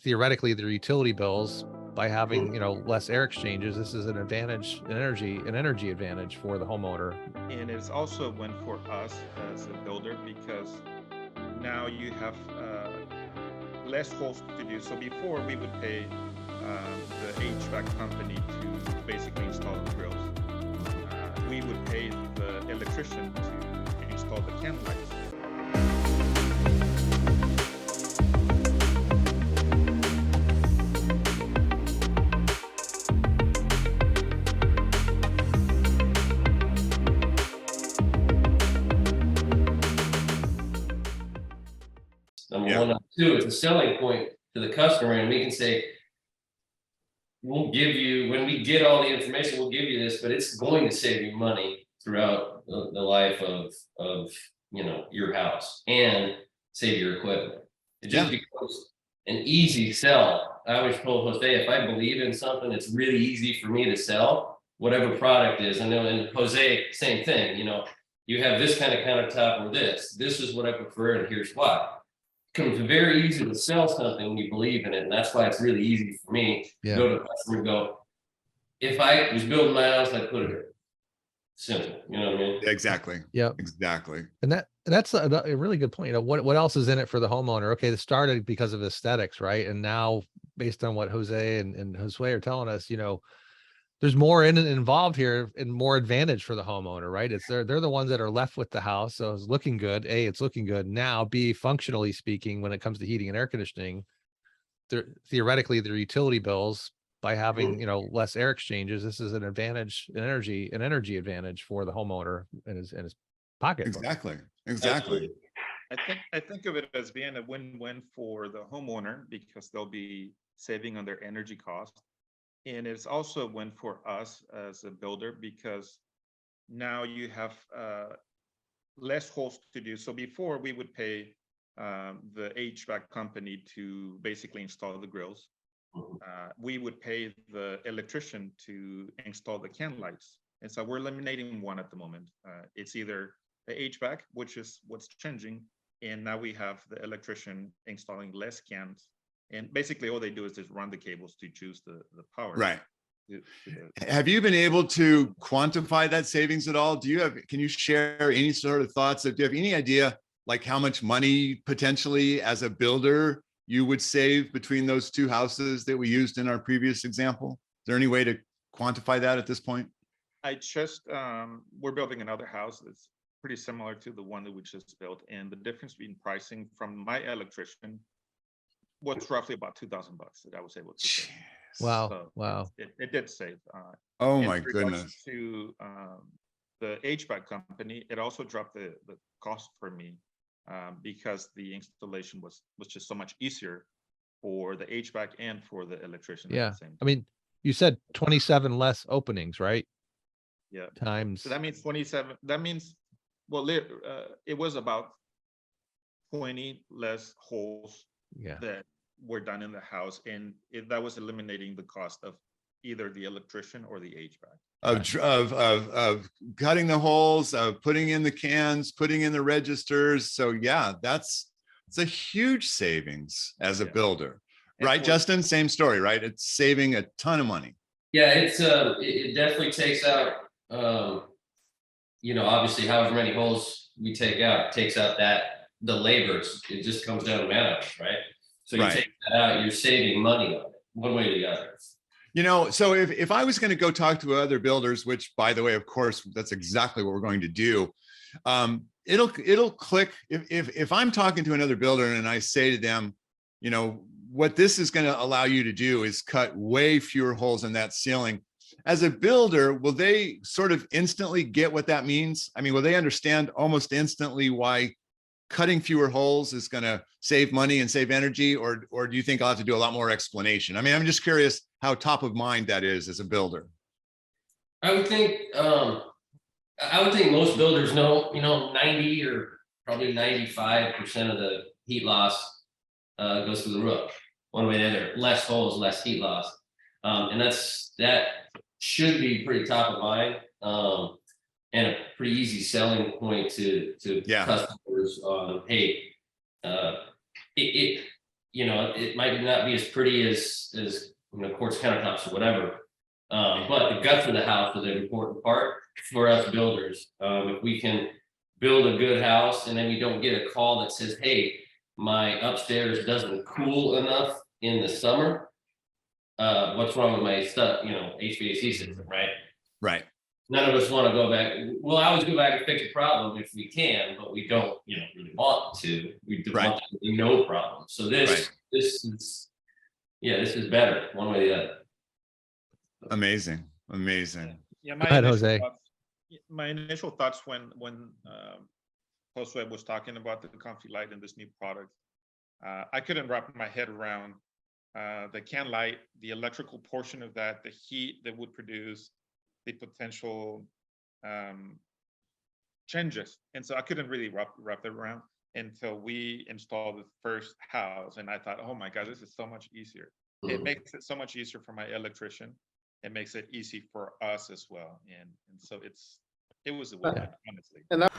theoretically their utility bills by having, less air exchanges. This is an advantage, an energy advantage for the homeowner. And it's also a win for us as a builder because now you have less holes to do. So before we would pay the HVAC company to basically install the grills. We would pay the electrician to install the can lights. Number one. Number two, it's a selling point to the customer, and we can say, we'll give you, when we get all the information, we'll give you this, but it's going to save you money throughout the life of your house and save your equipment. It just becomes an easy sell. I always told Jose, if I believe in something, it's really easy for me to sell whatever product is. I know, and Jose, same thing. You have this kind of countertop or this is what I prefer, and here's why. It becomes very easy to sell something when you believe in it, and that's why it's really easy for me to go to the customer and go, if I was building my house, I'd put it here. Simple, you know what I mean? Exactly. Yeah, exactly. And that's a really good point. What else is in it for the homeowner? Okay, this started because of aesthetics, right? And now, based on what Jose and Josue are telling us, there's more involved here and more advantage for the homeowner, right? They're the ones that are left with the house, so it's looking good. A, it's looking good now. B, functionally speaking, when it comes to heating and air conditioning, theoretically their utility bills by having less air exchanges. This is an advantage, an energy advantage for the homeowner and his pocket. Exactly. I think of it as being a win-win for the homeowner because they'll be saving on their energy cost. And it's also a win for us as a builder because now you have less holes to do. So before we would pay the HVAC company to basically install the grills. We would pay the electrician to install the can lights. And so we're eliminating one at the moment. It's either the HVAC, which is what's changing. And now we have the electrician installing less cans. And basically all they do is just run the cables to choose the power. Right. Have you been able to quantify that savings at all? Can you share any sort of thoughts? Do you have any idea like how much money potentially as a builder you would save between those two houses that we used in our previous example? Is there any way to quantify that at this point? We're building another house that's pretty similar to the one that we just built. And the difference between pricing from my electrician was roughly about $2,000 that I was able to save. Wow. So wow. It did save. Oh my goodness. To the HVAC company, it also dropped the cost for me because the installation was just so much easier for the HVAC and for the electrician. Yeah. At the same time. I mean, you said 27 less openings, right? Yeah. Times. So that means 27. That means, well, it was about 20 less holes that were done in the house, and that was eliminating the cost of either the electrician or the HVAC. Of cutting the holes, of putting in the cans, putting in the registers. So yeah, it's a huge savings as a builder, right? Justin, same story, right? It's saving a ton of money. Yeah, it definitely takes out, obviously however many holes we take out, it takes out the labor. It just comes down to man-hours, right? So you take that out, you're saving money on it, one way or the other. So if I was going to go talk to other builders, which by the way, of course, that's exactly what we're going to do. It'll click. If I'm talking to another builder and I say to them, what this is going to allow you to do is cut way fewer holes in that ceiling. As a builder, will they sort of instantly get what that means? I mean, will they understand almost instantly why cutting fewer holes is going to save money and save energy, or do you think I'll have to do a lot more explanation? I mean, I'm just curious how top of mind that is as a builder. I would think most builders know, 90 or probably 95% of the heat loss goes through the roof, one way or the other. Less holes, less heat loss, and that should be pretty top of mind. And a pretty easy selling point to customers on, hey, you know, it might not be as pretty as you know, quartz countertops or whatever. But the guts of the house is an important part for us builders. If we can build a good house and then we don't get a call that says, hey, my upstairs doesn't cool enough in the summer. What's wrong with my stuff, you know, HVAC system, right? Right. None of us want to go back. We'll always go back and fix a problem if we can, but we don't, you know, really want to. We do Right. want there to be no problem. So this is, yeah, this is better one way or the other. Amazing. Amazing. Yeah, Go ahead, Jose. My initial thoughts when Josue was talking about the Comfy Light and this new product, I couldn't wrap my head around the can light, the electrical portion of that, the heat that would produce, the potential changes. And so I couldn't really wrap it around until we installed the first house. And I thought, oh my God, this is so much easier. It makes it so much easier for my electrician. It makes it easy for us as well. And so it was a win, honestly. And that